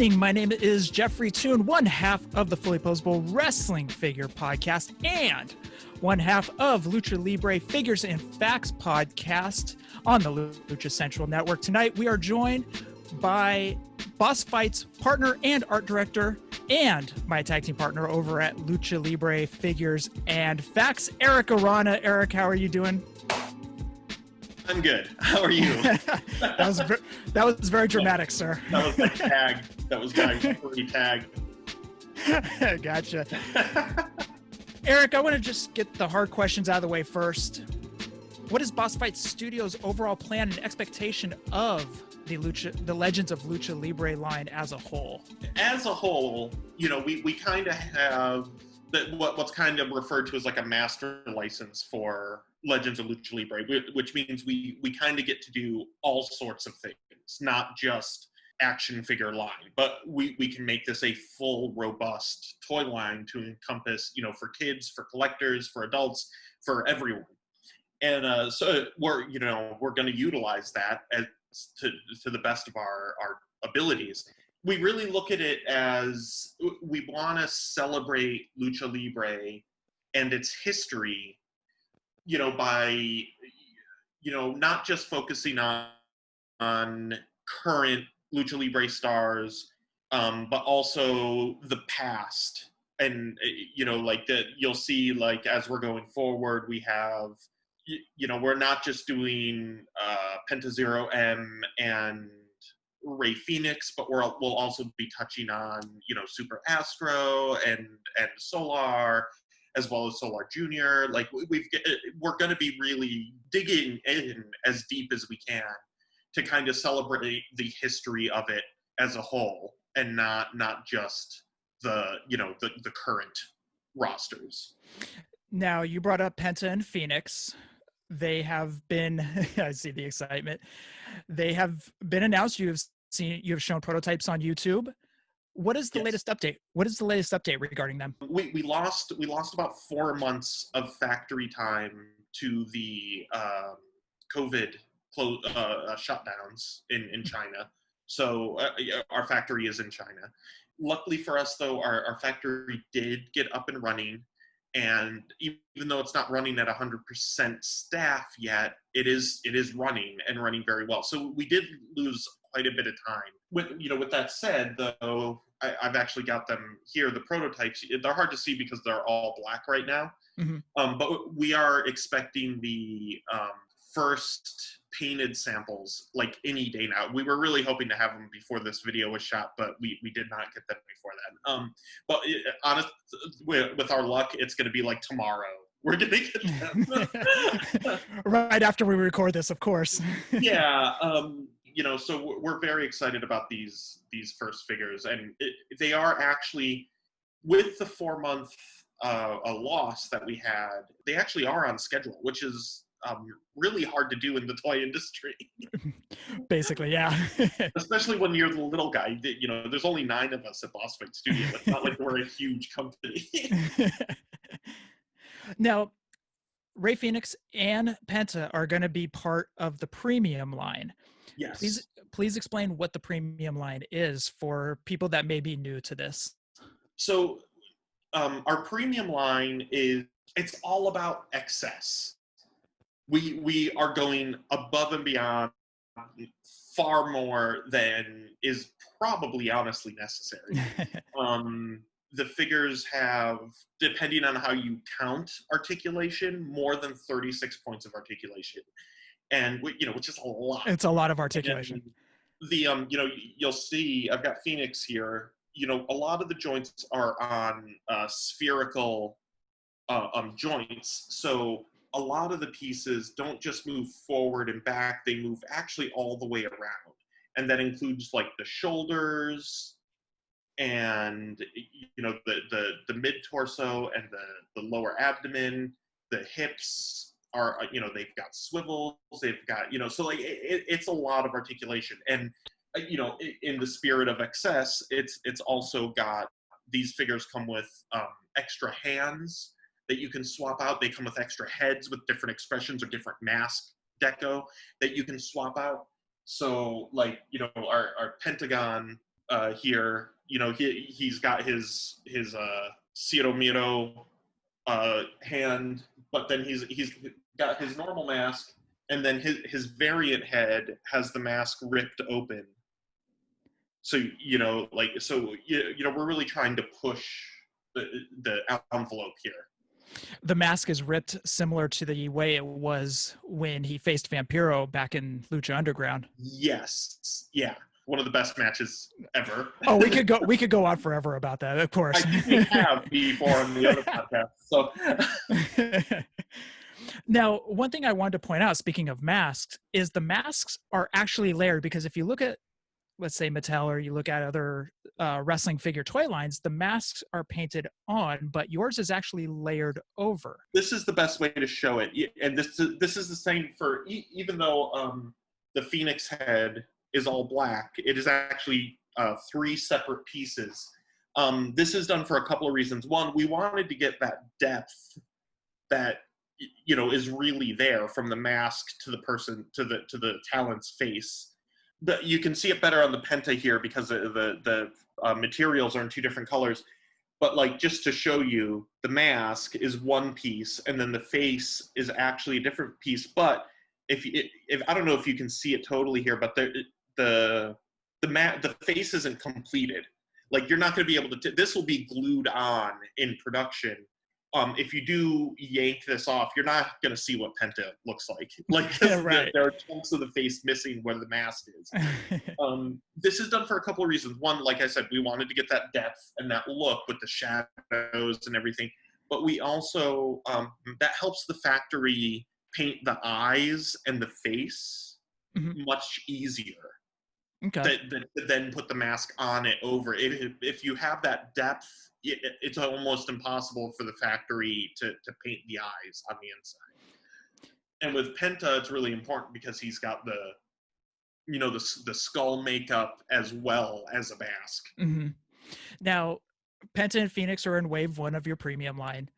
evening. My name is Jeffrey Toon, one half of the Fully Posable Wrestling Figure Podcast and one half of Lucha Libre Figures and Facts Podcast on the Lucha Central Network. Tonight, we are joined by Boss Fight's partner and art director and my tag team partner over at Lucha Libre Figures and Facts, Eric Arana. Eric, how are you doing? I'm good. How are you? that was very dramatic, sir. That was like tag. That was my free tag. Gotcha. Eric, I want to just get the hard questions out of the way first. What is Boss Fight Studios' overall plan and expectation of the Legends of Lucha Libre line as a whole? As a whole, we kind of have what's kind of referred to as like a master license for Legends of Lucha Libre, which means we kind of get to do all sorts of things, not just action figure line, but we can make this a full, robust toy line to encompass, for kids, for collectors, for adults, for everyone. And so we're going to utilize that to the best of our abilities. We really look at it as we want to celebrate Lucha Libre and its history, by, not just focusing on current Lucha Libre stars, but also the past. And, you'll see, like, as we're going forward, we have, we're not just doing Penta Zero M and Ray Fenix, but we'll also be touching on, Super Astro and Solar, as well as Solar Jr. Like we're going to be really digging in as deep as we can to kind of celebrate the history of it as a whole, and not just the current rosters. Now, you brought up Penta and Fenix. They have been, I see the excitement. They have been announced. You have shown prototypes on YouTube. What is the latest update? What is the latest update regarding them? We lost about 4 months of factory time to the COVID shutdowns in China. So our factory is in China. Luckily for us, though, our factory did get up and running. And even though it's not running at 100% staff yet, it is running and running very well. So we did lose quite a bit of time. With that said, though, I've actually got them here. The prototypes, they're hard to see because they're all black right now. Mm-hmm. But we are expecting the first painted samples like any day now. We were really hoping to have them before this video was shot, but we did not get them before then. But honest, with our luck, it's going to be like tomorrow. We're going to get them. Right after we record this, of course. Yeah. So we're very excited about these first figures, and they are actually, with the 4 month a loss that we had, they actually are on schedule, which is really hard to do in the toy industry. Basically, yeah. Especially when you're the little guy. There's only 9 of us at Boss Fight Studio. It's not like we're a huge company. Now, Ray Fenix and Penta are going to be part of the premium line. Yes. Please explain what the premium line is for people that may be new to this. So our premium line it's all about excess. We are going above and beyond far more than is probably honestly necessary. The figures have, depending on how you count articulation, more than 36 points of articulation. And, which is a lot. It's a lot of articulation. And you'll see, I've got Phoenix here. A lot of the joints are on spherical joints. So a lot of the pieces don't just move forward and back, they move actually all the way around. And that includes like the shoulders and, the mid-torso and the lower abdomen, the hips are, they've got swivels, they've got, so like it's a lot of articulation. And, in the spirit of excess, it's also got, these figures come with extra hands that you can swap out. They come with extra heads with different expressions or different mask deco that you can swap out. So like, our Pentagon here, he's got his Ciro Miro hand, but then he's got his normal mask, and then his variant head has the mask ripped open. So we're really trying to push the envelope here. The mask is ripped similar to the way it was when he faced Vampiro back in Lucha Underground. Yes, yeah, one of the best matches ever. Oh, we could go on forever about that, of course. I think we have before on the other podcast. So now, one thing I wanted to point out, speaking of masks, is the masks are actually layered, because if you look at, let's say, Mattel, or you look at other wrestling figure toy lines, the masks are painted on, but yours is actually layered over. This is the best way to show it, and this is the same for even though the Phoenix head is all black, it is actually 3 separate pieces. This is done for a couple of reasons. One, we wanted to get that depth that is really there from the mask to the person to the talent's face. You can see it better on the Penta here because the materials are in 2 different colors. But like, just to show you, the mask is one piece, and then the face is actually a different piece. But if I don't know if you can see it totally here, but the face isn't completed. Like, you're not going to be able to. This will be glued on in production. If you do yank this off, you're not going to see what Penta looks like. Like, right. there are chunks of the face missing where the mask is. This is done for a couple of reasons. One, like I said, we wanted to get that depth and that look with the shadows and everything. But we also, that helps the factory paint the eyes and the face much easier. Okay. Than then put the mask on it over. If you have that depth, it's almost impossible for the factory to paint the eyes on the inside. And with Penta, it's really important because he's got the skull makeup as well as a mask. Mm-hmm. Now, Penta and Phoenix are in Wave 1 of your premium line.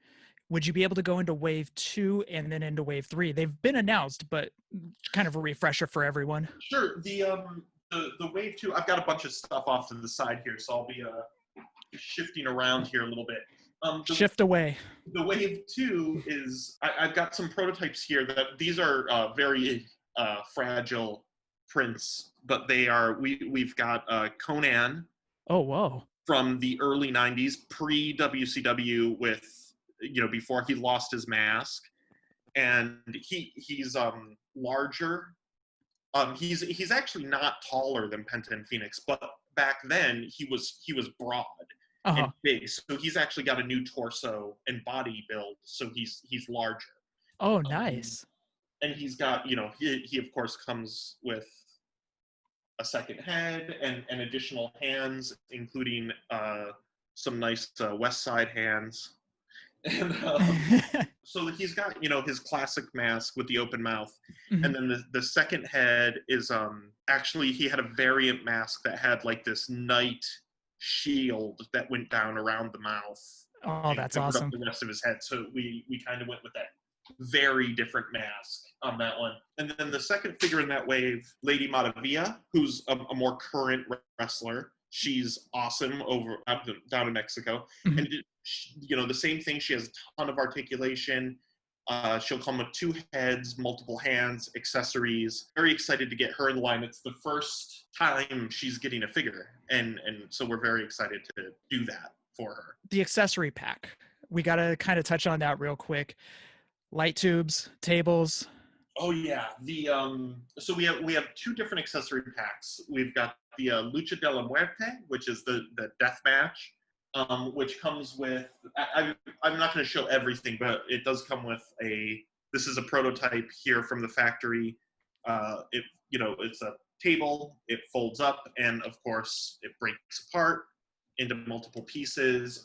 Would you be able to go into Wave 2 and then into Wave 3? They've been announced, but kind of a refresher for everyone. Sure. The Wave 2, I've got a bunch of stuff off to the side here, so I'll be shifting around here a little bit. Shift away. The Wave 2 is, I've got some prototypes here that these are very fragile prints, but we've got Konnnan. Oh, whoa. From the early 90s, pre-WCW with, before he lost his mask. And he's larger. He's actually not taller than Penta and Phoenix, but back then he was broad and big. So he's actually got a new torso and body build. So he's larger. Oh, nice. And he's got, he of course comes with a second head and additional hands, including some nice West Side hands. And so he's got, his classic mask with the open mouth. Mm-hmm. And then the second head is actually, he had a variant mask that had like this knight shield that went down around the mouth. Oh, that's awesome. Up the rest of his head. So we kind of went with that very different mask on that one. And then the second figure in that wave, Lady Maravilla, who's a more current wrestler. She's awesome down in Mexico. Mm-hmm. And the same thing. She has a ton of articulation. She'll come with 2 heads, multiple hands, accessories. Very excited to get her in the line. It's the first time she's getting a figure, and so we're very excited to do that for her. The accessory pack. We got to kind of touch on that real quick. Light tubes, tables. Oh yeah, so we have 2 different accessory packs. We've got the Lucha de la Muerte, which is the death match. Which comes with, I'm not going to show everything, but it does come with this is a prototype here from the factory. It's a table, it folds up, and of course it breaks apart into multiple pieces.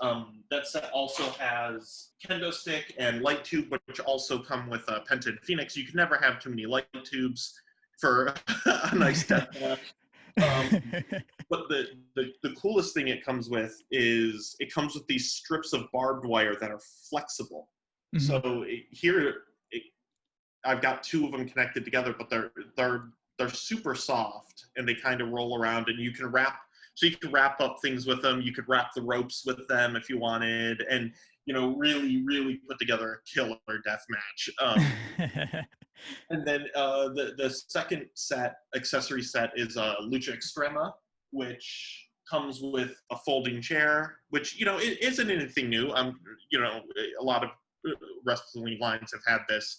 That set also has kendo stick and light tube, which also come with Penta and Phoenix. You can never have too many light tubes for a nice death match. But the coolest thing it comes with is it comes with these strips of barbed wire that are flexible. Mm-hmm. So I've got 2 of them connected together, but they're super soft and they kind of roll around, and you can wrap So you could wrap up things with them. You could wrap the ropes with them if you wanted, and really, really put together a killer death match. And then the second accessory set is Lucha Extrema, which comes with a folding chair, which it isn't anything new. A lot of wrestling lines have had this.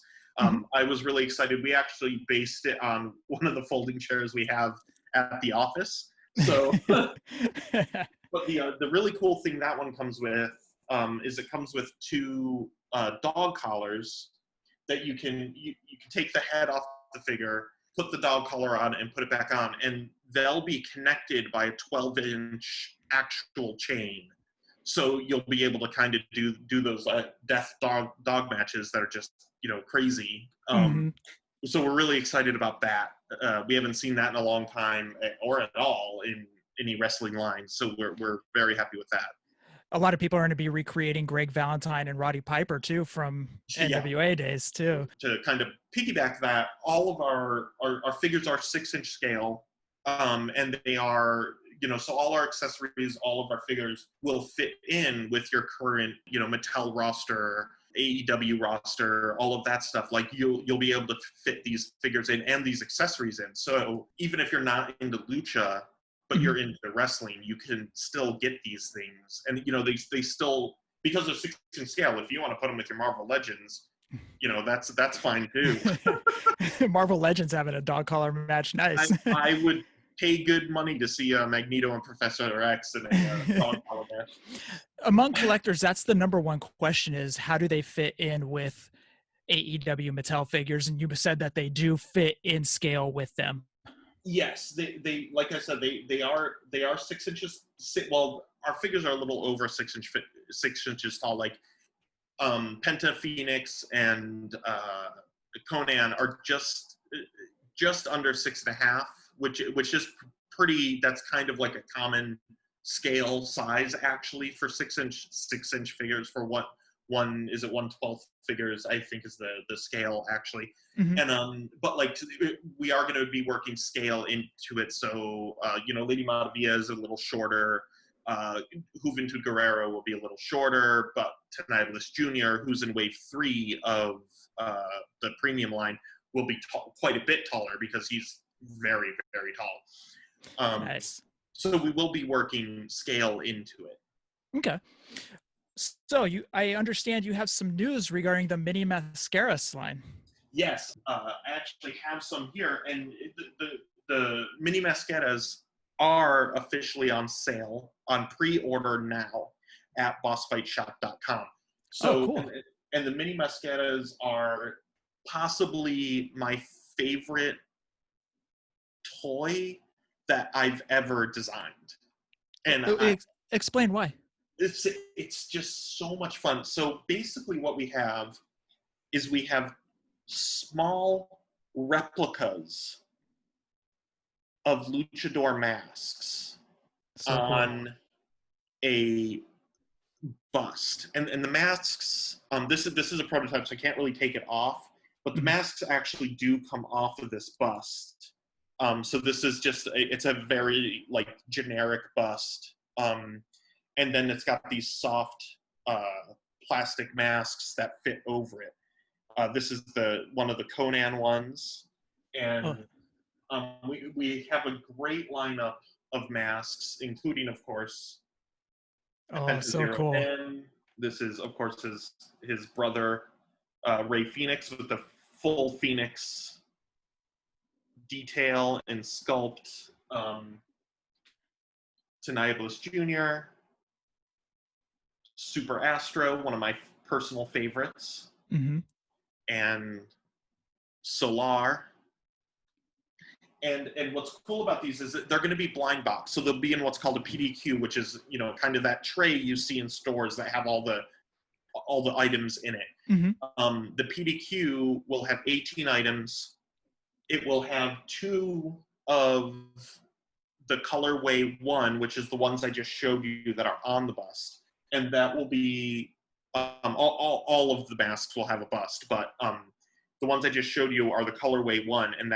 I was really excited. We actually based it on one of the folding chairs we have at the office. So, but the really cool thing that one comes with is it comes with two dog collars that you can take the head off the figure, put the dog collar on, and put it back on, and they'll be connected by a 12-inch actual chain. So you'll be able to kind of do those death dog matches that are just crazy. So we're really excited about that. We haven't seen that in a long time, or at all in any wrestling line. So we're very happy with that. A lot of people are going to be recreating Greg Valentine and Roddy Piper too from NWA days too. To kind of piggyback that, all of our figures are 6-inch scale, and they are so all our accessories, all of our figures will fit in with your current Mattel roster, AEW roster, all of that stuff. Like you'll be able to fit these figures in and these accessories in. So even if you're not into lucha, but you're into wrestling, you can still get these things. And, they still, because they're 6-inch scale, if you want to put them with your Marvel Legends, that's fine too. Marvel Legends having a dog collar match. Nice. I would pay good money to see Magneto and Professor X in a dog collar match. Among collectors, that's the number one question is how do they fit in with AEW Mattel figures? And you said that they do fit in scale with them. Yes, they like I said, they are 6 inches. Well, our figures are a little over 6 inches tall. Like Penta, Phoenix, and Konnnan are just under 6.5, which is pretty. That's kind of like a common scale size actually for 6-inch figures. For what 1/12 figures, I think, is the scale actually. And but like we are going to be working scale into it. So Lady Maravilla is a little shorter. Juventud Guerrera will be a little shorter, but Tinieblas Jr, who's in wave 3 of the premium line, will be quite a bit taller because he's very, very tall. Nice. So we will be working scale into it. Okay. So I understand you have some news regarding the Mini Mascaras line. Yes, I actually have some here, and the Mini Mascaras are officially on sale on pre-order now at bossfightshop.com. So, cool. And the Mini Mascaras are possibly my favorite toy that I've ever designed. And explain why. It's just so much fun. So basically what we have is we have small replicas of luchador masks on a bust. And the masks, this is a prototype, so I can't really take it off, but the masks actually do come off of this bust. So this is just, it's a very generic bust. And then it's got these soft plastic masks that fit over it. This is one of the Konnnan ones. And we have a great lineup of masks, including, of course, Penta so cool. And this is, of course, his brother, Ray Phoenix, with the full Phoenix detail and sculpt. Tinieblas Jr., Super Astro, one of my personal favorites, and Solar. And what's cool about these is that they're going to be blind box, so they'll be in what's called a PDQ, which is kind of that tray you see in stores that have all the items in it. The PDQ will have 18 items. It will have 2 of the colorway 1, which is the ones I just showed you that are on the bust. And that will be, all of the masks will have a bust, but the ones I just showed you are the colorway 1, and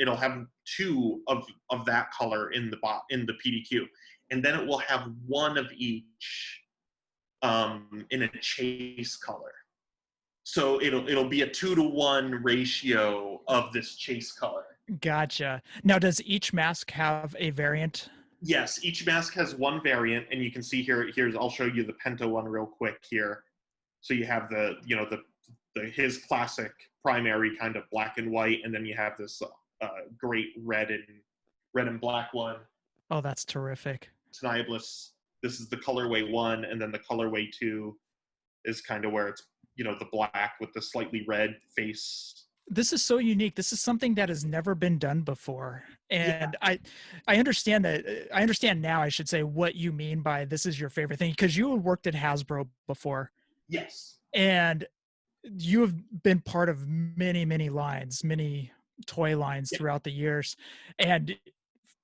it'll have 2 of that color in the PDQ. and then it will have one of each in a chase color. So it'll be a 2-to-1 ratio of this chase color. Gotcha. Now, does each mask have a variant? Yes, each mask has one variant, and you can see here's I'll show you the Penta one real quick here. So you have the his classic primary kind of black and white, and then you have this great red and black one. Oh, that's terrific. Tinieblas, this is the colorway 1, and then the colorway 2 is kind of where it's the black with the slightly red face. This is so unique. This is something that has never been done before. And yeah. I understand that. I understand now, I should say, what you mean by this is your favorite thing, because you worked at Hasbro before. Yes. And you have been part of many, many lines, many toy lines throughout the years. And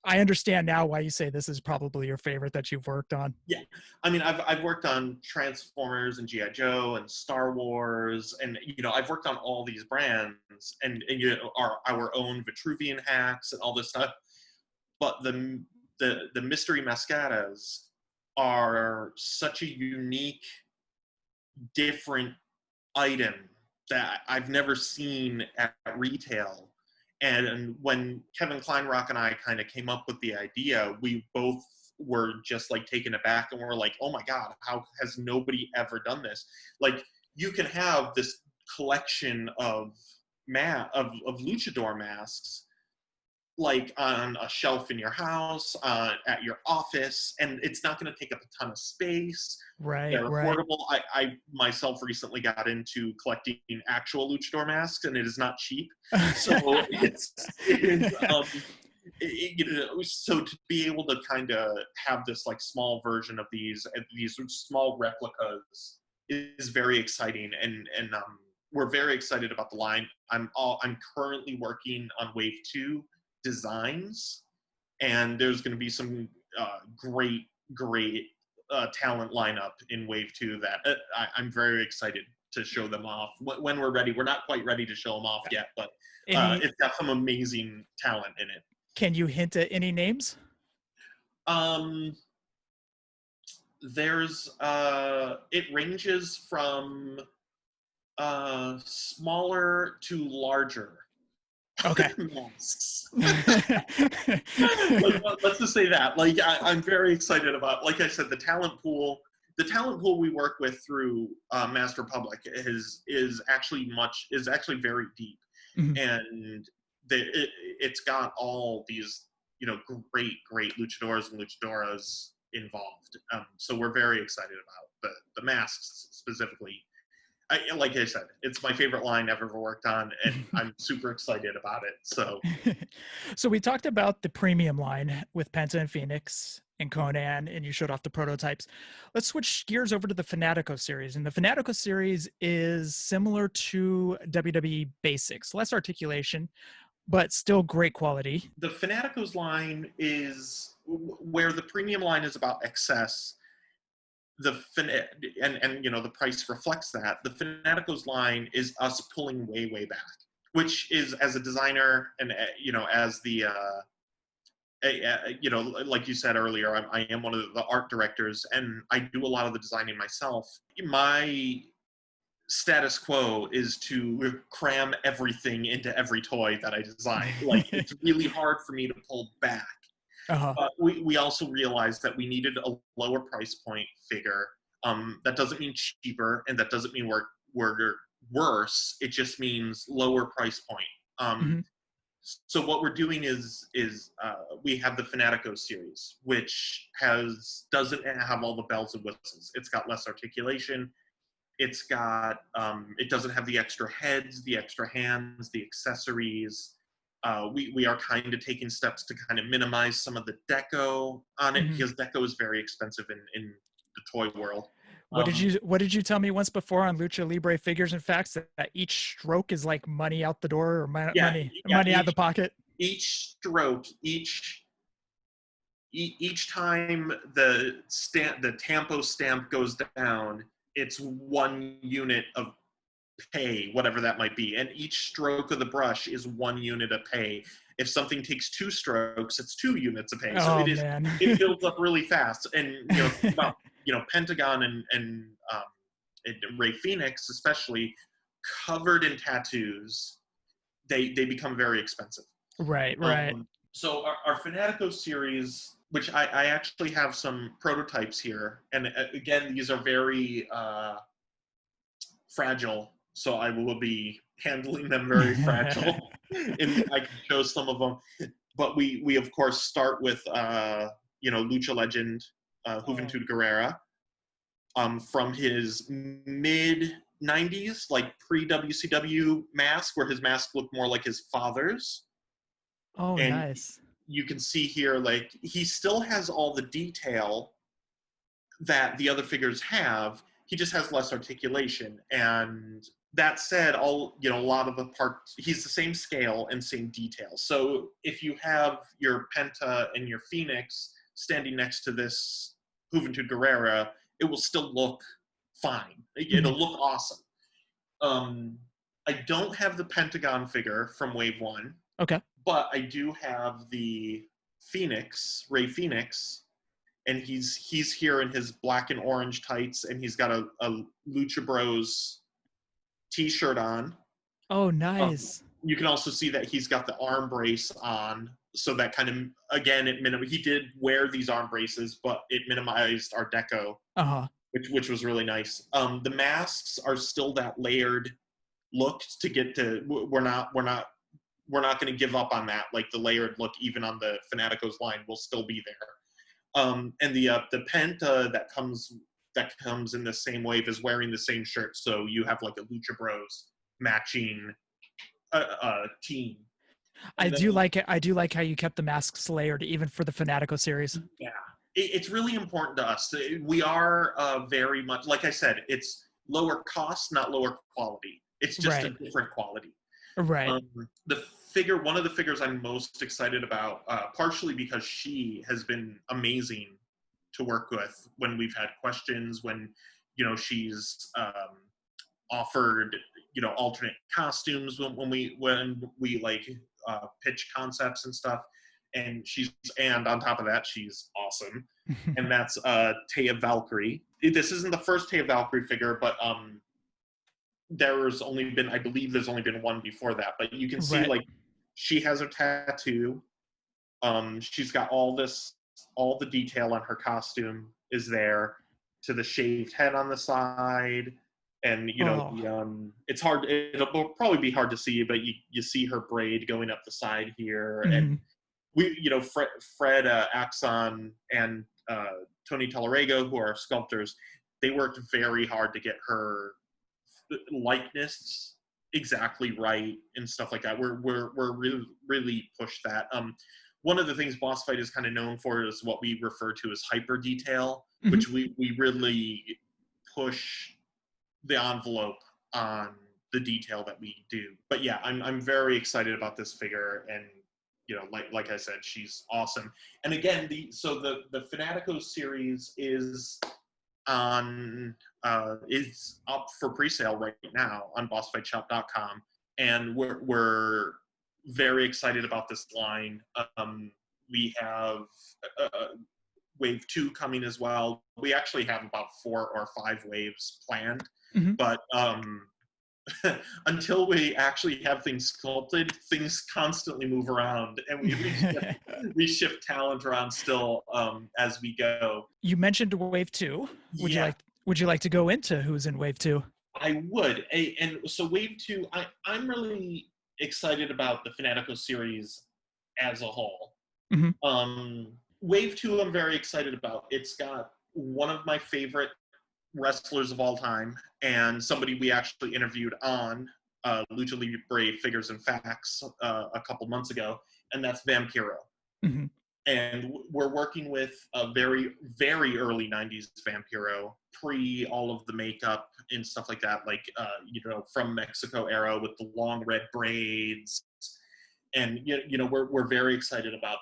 I understand now why you say this is probably your favorite that you've worked on. Yeah, I mean, I've worked on Transformers and G.I. Joe and Star Wars, and I've worked on all these brands and our own Vitruvian hacks and all this stuff. But the Mystery Mascaras are such a unique, different item that I've never seen at retail. And when Kevin Kleinrock and I kind of came up with the idea, we both were just like taken aback, and we're like, oh my God, how has nobody ever done this? Like, you can have this collection of luchador masks, like on a shelf in your house, at your office, and it's not going to take up a ton of space. Right. They're affordable. I myself recently got into collecting actual luchador masks, and it is not cheap. So so to be able to kind of have this like small version of these small replicas is very exciting, and we're very excited about the line. I'm currently working on Wave 2 designs, and there's going to be some great talent lineup in Wave 2 that I'm very excited to show them off when we're ready. We're not quite ready to show them off yet, but it's got some amazing talent in it. Can you hint at any names? There's it ranges from smaller to larger. Okay. Masks. Let's just say that. Like, I'm very excited about, like I said, the talent pool. The talent pool we work with through Master Public is actually very deep, mm-hmm. and it's got all these great luchadors and luchadoras involved. So we're very excited about the masks specifically. Like I said, it's my favorite line I've ever worked on, and I'm super excited about it. So we talked about the premium line with Penta and Fenix and Konnnan, and you showed off the prototypes. Let's switch gears over to the Fanatico series. And the Fanatico series is similar to WWE Basics, less articulation, but still great quality. The Fanaticos line is where the premium line is about excess. The price reflects that. The Fanaticos line is us pulling way back, which is, as a designer and as the like you said earlier, I am one of the art directors, and I do a lot of the designing myself. My status quo is to cram everything into every toy that I design. Like, it's really hard for me to pull back. Uh-huh. But we also realized that we needed a lower price point figure. That doesn't mean cheaper, and that doesn't mean we're worse. It just means lower price point. Mm-hmm. So what we're doing is we have the Fanatico series, which doesn't have all the bells and whistles. It's got less articulation. It's got it doesn't have the extra heads, the extra hands, the accessories. We are kind of taking steps to kind of minimize some of the deco on it, because deco is very expensive in the toy world. What did you tell me once before on Lucha Libre Figures and Facts, that each stroke is like money out the door, or money out of the pocket? Each stroke, each time the Tampo stamp goes down, it's 1 unit of pay, whatever that might be, and each stroke of the brush is 1 unit of pay. If something takes 2 strokes, it's 2 units a pace. So Oh, it man. builds up really fast. And think about Pentagon and Ray Fenix especially, covered in tattoos, they become very expensive. Right. So our Fanaticos series, which I actually have some prototypes here, and again, these are very fragile, so I will be handling them very fragile, and I can show some of them. But we of course start with Lucha legend Juventud Guerrera, from his mid 90s, like pre WCW mask, where his mask looked more like his father's. Oh, And nice. you can see here, like, he still has all the detail that the other figures have. He just has less articulation. And that said, a lot of the parts, he's the same scale and same detail. So if you have your Penta and your Fenix standing next to this Juventud Guerrera, it will still look fine. It'll look awesome. I don't have the Pentagon figure from Wave 1. Okay. But I do have the Fenix, Ray Fenix, and he's here in his black and orange tights, and he's got a Lucha Bros t-shirt on. Oh, nice. You can also see that he's got the arm brace on, so that kind of, again, he did wear these arm braces, but it minimized our deco, which was really nice. The masks are still that layered look to get to. We're not going to give up on that. Like, the layered look, even on the Fanaticos line, will still be there. And the Penta that comes in the same wave is wearing the same shirt, so you have like a Lucha Bros matching team. I do like it. I do like how you kept the masks layered, even for the Fanatico series. Yeah, it's really important to us. We are very much, like I said, it's lower cost, not lower quality. It's just a different quality. Right. One of the figures I'm most excited about, partially because she has been amazing to work with when we've had questions, when she's offered alternate costumes when we like pitch concepts and stuff, and on top of that, she's awesome. And that's Taya Valkyrie. This isn't the first Taya Valkyrie figure, but there's only been one before that. But you can see, like, she has a tattoo. She's got all the detail on her costume is there, to the shaved head on the side. And it's hard. It'll probably be hard to see, but you see her braid going up the side here, and Fred Axon and Tony Tallarego, who are sculptors, they worked very hard to get her likeness exactly right and stuff like that. We're really pushed that. One of the things Boss Fight is kind of known for is what we refer to as hyper detail, which we really push the envelope on the detail that we do. But yeah, I'm very excited about this figure, and like I said, she's awesome. And again, the Fanaticos series is up for pre-sale right now on bossfightshop.com, and we're very excited about this line. We have Wave 2 coming as well. We actually have about 4 or 5 waves planned, but until we actually have things sculpted, things constantly move around, and we shift talent around still as we go. You mentioned Wave 2. Would you like to go into who's in Wave 2? I would. And so Wave 2, I'm really excited about the Fanatico series as a whole. Wave 2 I'm very excited about. It's got one of my favorite wrestlers of all time, and somebody we actually interviewed on Lucha Libre Figures and Facts a couple months ago, and that's Vampiro. And we're working with a very, very early 90s Vampiro, pre all of the makeup and stuff like that, like, from Mexico era with the long red braids. And, we're very excited about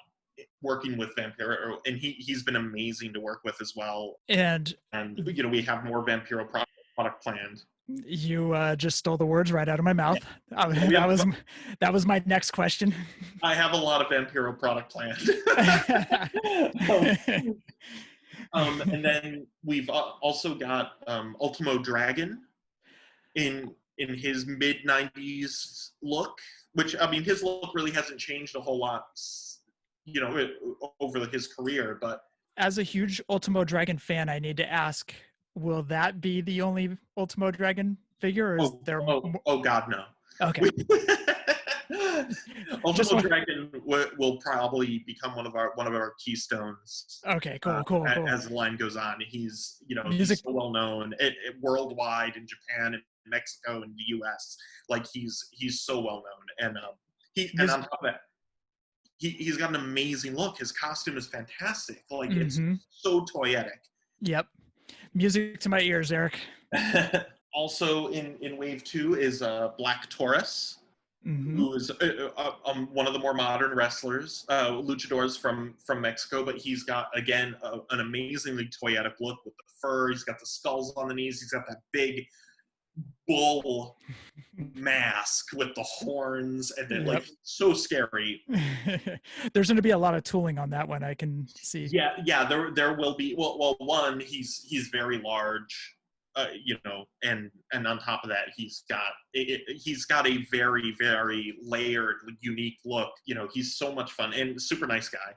working with Vampiro, and he's been amazing to work with as well. And we have more Vampiro product planned. You just stole the words right out of my mouth. Yeah, That was my next question. I have a lot of Vampiro product planned. And then we've also got Ultimo Dragon in his mid 90s look, which, I mean, his look really hasn't changed a whole lot, over his career. But as a huge Ultimo Dragon fan, I need to ask, will that be the only Ultimo Dragon figure, or is there oh God, no. Okay. Ultimo Dragon will probably become one of our keystones. Okay, cool. As the line goes on, he's he's so well known worldwide, in Japan and Mexico and the U.S. Like he's so well known, and and on top of that, he's got an amazing look. His costume is fantastic. Like it's so toyetic. Yep, music to my ears, Eric. Also in Wave 2 is Black Taurus. Who is one of the more modern wrestlers, luchadors from Mexico, but he's got, again, an amazingly toyetic look with the fur. He's got the skulls on the knees. He's got that big bull mask with the horns, and then like so scary. There's going to be a lot of tooling on that one, I can see. Yeah, there will be. Well, one, he's very large. And on top of that, he's got a very, very layered, unique look. He's so much fun and super nice guy.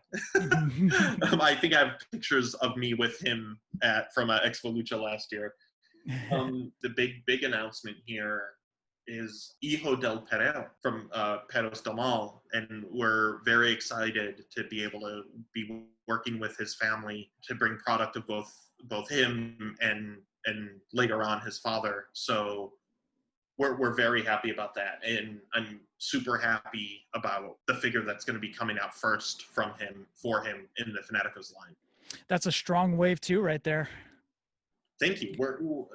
I think I have pictures of me with him from Expo Lucha last year. The big announcement here is Hijo del Perro from Perros del Mal, and we're very excited to be able to be working with his family to bring product of both him and later on his father. So we're very happy about that, and I'm super happy about the figure that's going to be coming out first for him in the Fanaticos line. That's a strong wave too, right there. Thank you.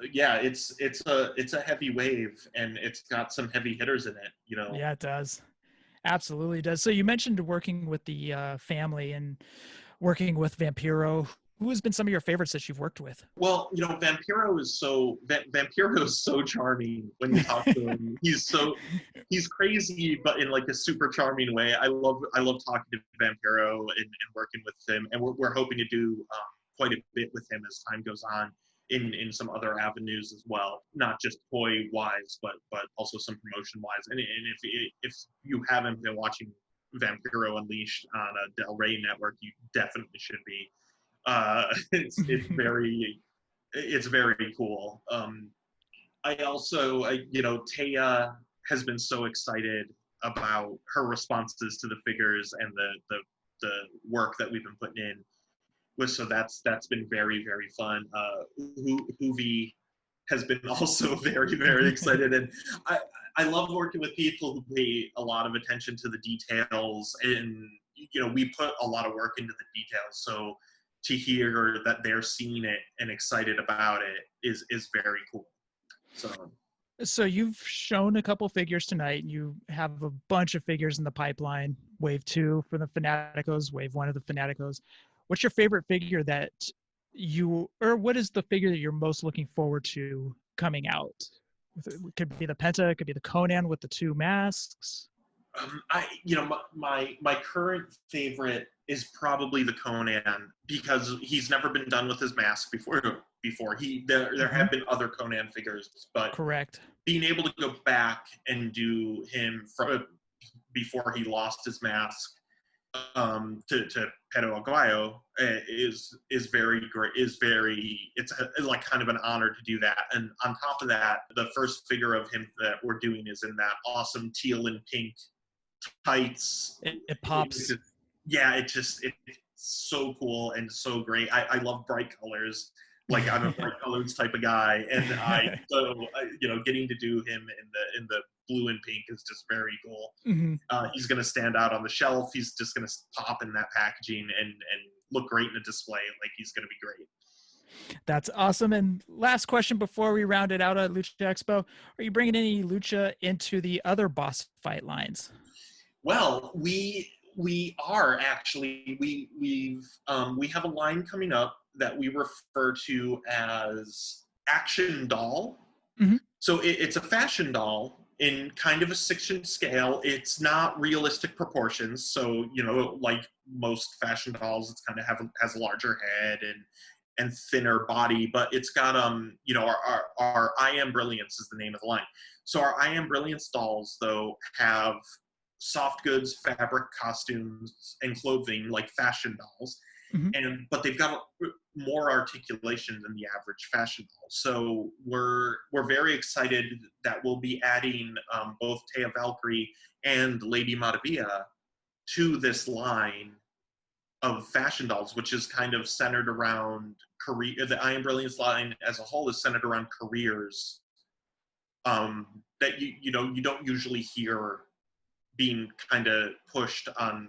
It's a heavy wave, and it's got some heavy hitters in it. Yeah, it does. Absolutely does. So you mentioned working with the family and working with Vampiro. Who has been some of your favorites that you've worked with? Well, Vampiro is so charming when you talk to him. He's crazy, but in like a super charming way. I love talking to Vampiro and working with him, and we're hoping to do quite a bit with him as time goes on in some other avenues as well, not just toy wise, but also some promotion wise. And if you haven't been watching Vampiro Unleashed on a Del Rey network, you definitely should be. It's very cool. I also, Taya has been so excited about her responses to the figures and the work that we've been putting in. So that's been very, very fun. Hoovy has been also very, very excited, and I love working with people who pay a lot of attention to the details, and we put a lot of work into the details. So to hear that they're seeing it and excited about it is very cool. So you've shown a couple figures tonight. You have a bunch of figures in the pipeline. Wave 2 for the Fanaticos, Wave 1 of the Fanaticos. What's your favorite figure what is the figure that you're most looking forward to coming out? It could be the Penta, it could be the Konnnan with the 2 masks. My current favorite is probably the Konnnan, because he's never been done with his mask before. There have been other Konnnan figures, but correct. Being able to go back and do him from before he lost his mask to Pedro Aguayo is very great. It's like kind of an honor to do that. And on top of that, the first figure of him that we're doing is in that awesome teal and pink tights. It pops. It's so cool and so great. I love bright colors. Like, I'm a bright colors type of guy, and getting to do him in the blue and pink is just very cool. He's going to stand out on the shelf. He's just going to pop in that packaging and look great in a display. Like, he's going to be great. That's awesome. And last question before we round it out at Lucha Expo, are you bringing any Lucha into the other boss fight lines? Well, we are actually. We have a line coming up that we refer to as Action Doll. So it's a fashion doll in kind of a 6-inch scale. It's not realistic proportions. So, like most fashion dolls, it's kind of has a larger head and thinner body, but it's got, our I Am Brilliance is the name of the line. So our I Am Brilliance dolls, though, have soft goods, fabric, costumes, and clothing like fashion dolls. Mm-hmm. But they've got more articulation than the average fashion doll. So we're very excited that we'll be adding both Taya Valkyrie and Lady Maravilla to this line of fashion dolls, which is kind of centered around career. The I Am Brilliance line as a whole is centered around careers that you don't usually hear being kind of pushed on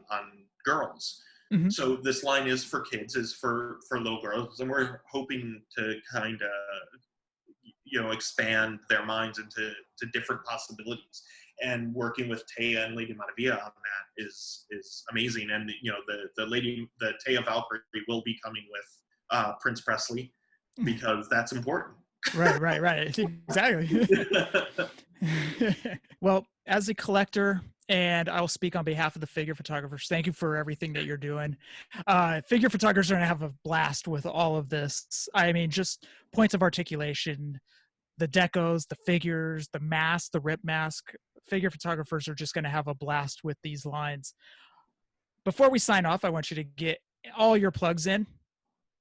girls. Mm-hmm. So this line is for kids, is for little girls, and we're hoping to kind of expand their minds into different possibilities. And working with Taya and Lady Maravilla on that is amazing. And the Taya Valkyrie will be coming with Prince Presley, because that's important. Right. Exactly. Well, as a collector, and I'll speak on behalf of the figure photographers, thank you for everything that you're doing. Figure photographers are going to have a blast with all of this. I mean, just points of articulation, the decos, the figures, the mask, the rip mask. Figure photographers are just going to have a blast with these lines. Before we sign off, I want you to get all your plugs in.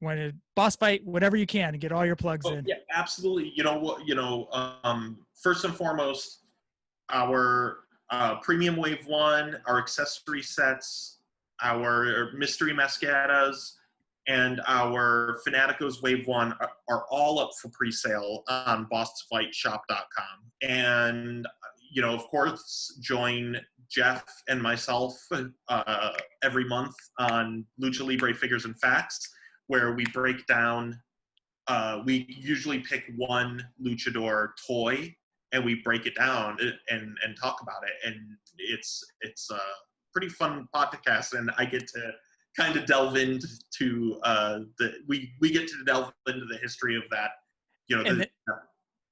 When a boss fight, whatever you can, get all your plugs in. Yeah, absolutely. First and foremost, our Premium Wave 1, our accessory sets, our Mystery Mascaras, and our Fanaticos Wave 1 are all up for pre-sale on bossfightshop.com. And, of course, join Jeff and myself every month on Lucha Libre Figures and Facts, where we break down, we usually pick one luchador toy, and we break it down and talk about it. And it's a pretty fun podcast, and I get to kind of delve into we get to delve into the history of that.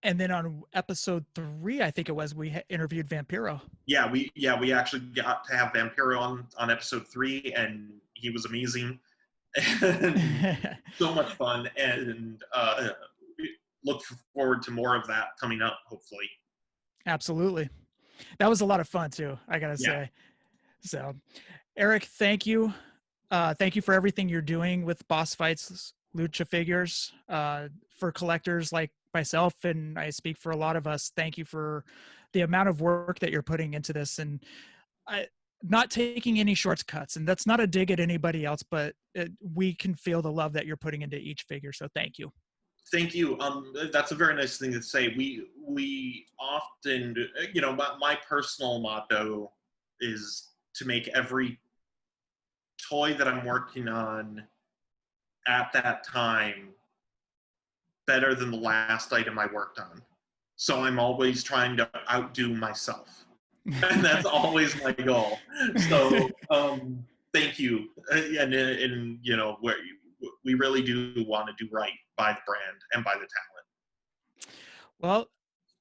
And then on episode 3, I think it was, we interviewed Vampiro. Yeah, we actually got to have Vampiro on episode 3, and he was amazing. And so much fun, and look forward to more of that coming up, hopefully. Absolutely. That was a lot of fun too, I gotta say. So Eric, thank you. Thank you for everything you're doing with Boss Fights Lucha Figures. For collectors like myself, and I speak for a lot of us, thank you for the amount of work that you're putting into this, and not taking any shortcuts. And that's not a dig at anybody else, but we can feel the love that you're putting into each figure. So thank you. Thank you. That's a very nice thing to say. We often, my personal motto is to make every toy that I'm working on at that time better than the last item I worked on. So I'm always trying to outdo myself. And that's always my goal. So thank you. And we really do want to do right by the brand and by the talent. Well,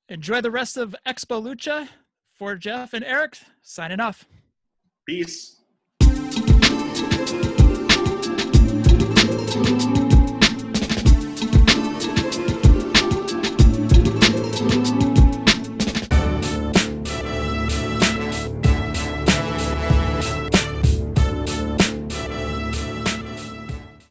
enjoy the rest of Expo Lucha. For Jeff and Eric, signing off. Peace.